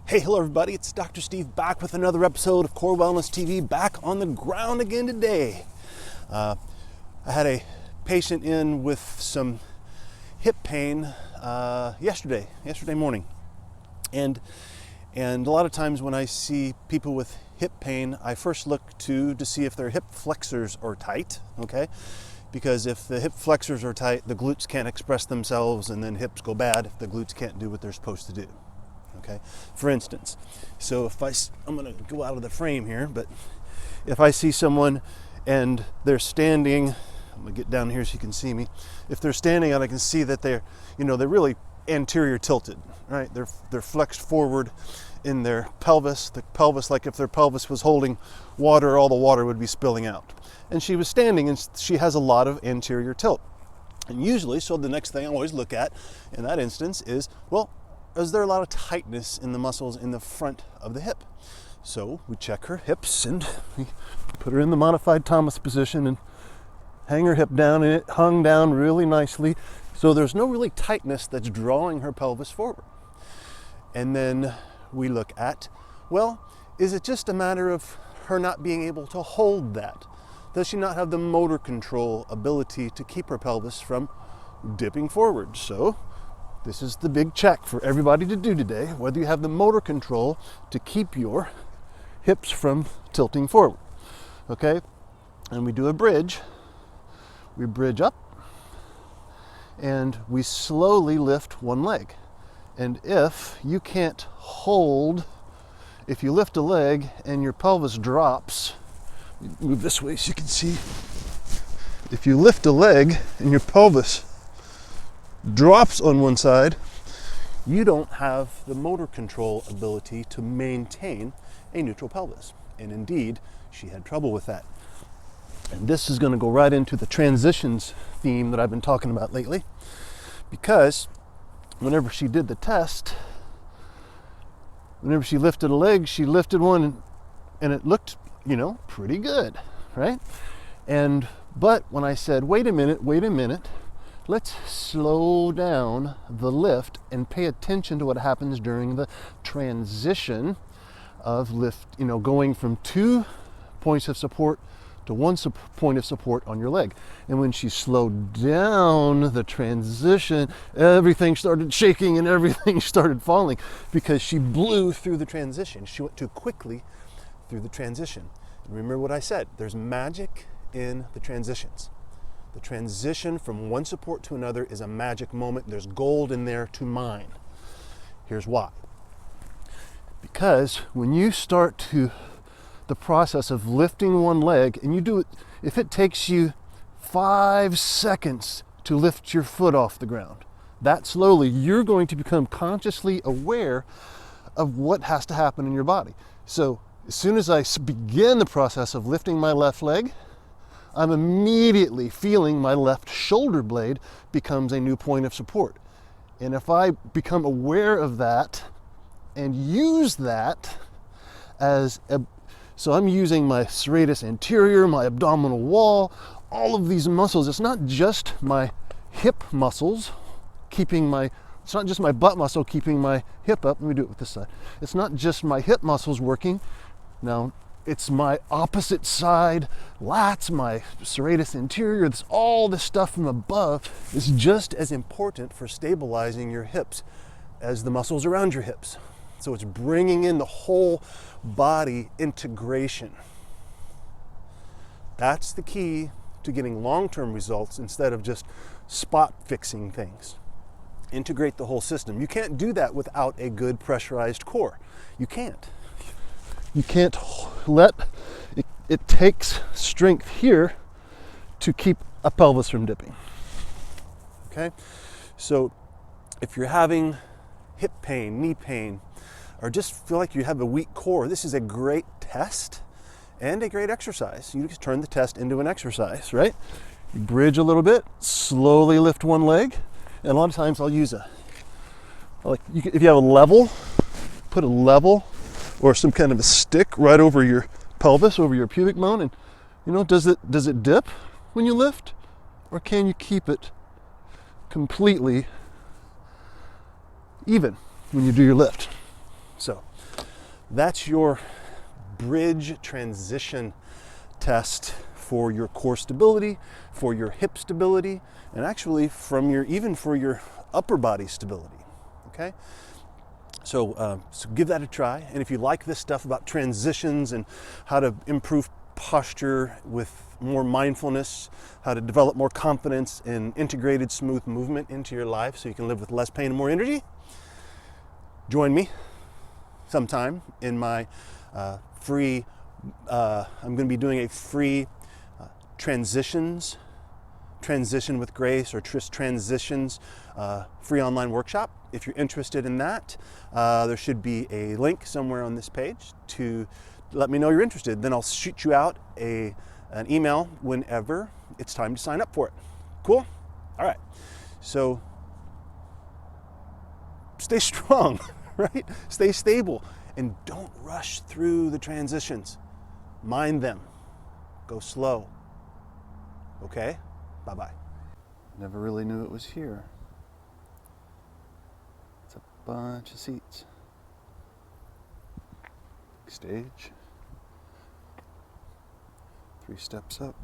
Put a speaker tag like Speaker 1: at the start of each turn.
Speaker 1: Hey, hello everybody, it's Dr. Steve back with another episode of Core Wellness TV, back on the ground again today. I had a patient in with some hip pain yesterday morning. And a lot of times when I see people with hip pain, I first look to see if their hip flexors are tight, okay? Because if the hip flexors are tight, the glutes can't express themselves and then hips go bad if the glutes can't do what they're supposed to do. Okay, for instance, so if I'm going to go out of the frame here, but if I see someone and they're standing, I'm going to get down here so you can see me. If they're standing and I can see that they're really anterior tilted, right? They're flexed forward in their pelvis. The pelvis, like if their pelvis was holding water, all the water would be spilling out. And she was standing and she has a lot of anterior tilt. And usually, so the next thing I always look at in that instance is, well, is there a lot of tightness in the muscles in the front of the hip? So we check her hips and we put her in the modified Thomas position and hang her hip down, and it hung down really nicely. So there's no really tightness that's drawing her pelvis forward. And then we look at, well, is it just a matter of her not being able to hold that? Does she not have the motor control ability to keep her pelvis from dipping forward? So this is the big check for everybody to do today, whether you have the motor control to keep your hips from tilting forward, okay? And we do a bridge. We bridge up and we slowly lift one leg. And if you can't hold, if you lift a leg and your pelvis drops, move this way so you can see. If you lift a leg and your pelvis drops on one side, you don't have the motor control ability to maintain a neutral pelvis. And indeed, she had trouble with that. And this is going to go right into the transitions theme that I've been talking about lately, because whenever she did the test, whenever she lifted a leg, she lifted one and it looked, pretty good, right? But when I said, wait a minute, let's slow down the lift and pay attention to what happens during the transition of lift, going from 2 points of support to 1 point of support on your leg. And when she slowed down the transition, everything started shaking and everything started falling because she blew through the transition. She went too quickly through the transition. And remember what I said, there's magic in the transitions. The transition from one support to another is a magic moment. There's gold in there to mine. Here's why. Because when you start the process of lifting one leg, and you do it, if it takes you 5 seconds to lift your foot off the ground, that slowly, you're going to become consciously aware of what has to happen in your body. So as soon as I begin the process of lifting my left leg, I'm immediately feeling my left shoulder blade becomes a new point of support. And if I become aware of that and use that so I'm using my serratus anterior, my abdominal wall, all of these muscles. It's not just my hip muscles it's not just my butt muscle keeping my hip up. Let me do it with this side. It's not just my hip muscles working. Now, it's my opposite side lats, my serratus anterior. It's all the stuff from above is just as important for stabilizing your hips as the muscles around your hips. So it's bringing in the whole body integration. That's the key to getting long-term results instead of just spot fixing things. Integrate the whole system. You can't do that without a good pressurized core. You can't. You can't let it takes strength here to keep a pelvis from dipping. Okay? So if you're having hip pain, knee pain, or just feel like you have a weak core, this is a great test and a great exercise. You just turn the test into an exercise, right? You bridge a little bit, slowly lift one leg, and a lot of times I'll use if you have a level, put a level or some kind of a stick right over your pelvis, over your pubic bone, and does it dip when you lift, or can you keep it completely even when you do your lift? So That's your bridge transition test for your core stability, for your hip stability, and actually even for your upper body stability. Okay? So give that a try. And if you like this stuff about transitions and how to improve posture with more mindfulness, how to develop more confidence in integrated smooth movement into your life so you can live with less pain and more energy, join me sometime in my free, I'm going to be doing a free transition with grace, or transitions free online workshop. If you're interested in that, there should be a link somewhere on this page to let me know you're interested. Then I'll shoot you out an email whenever it's time to sign up for it. Cool? All right. So stay strong, right? Stay stable, and don't rush through the transitions. Mind them. Go slow. Okay? Bye-bye. Never really knew it was here. It's a bunch of seats. Stage. 3 steps up.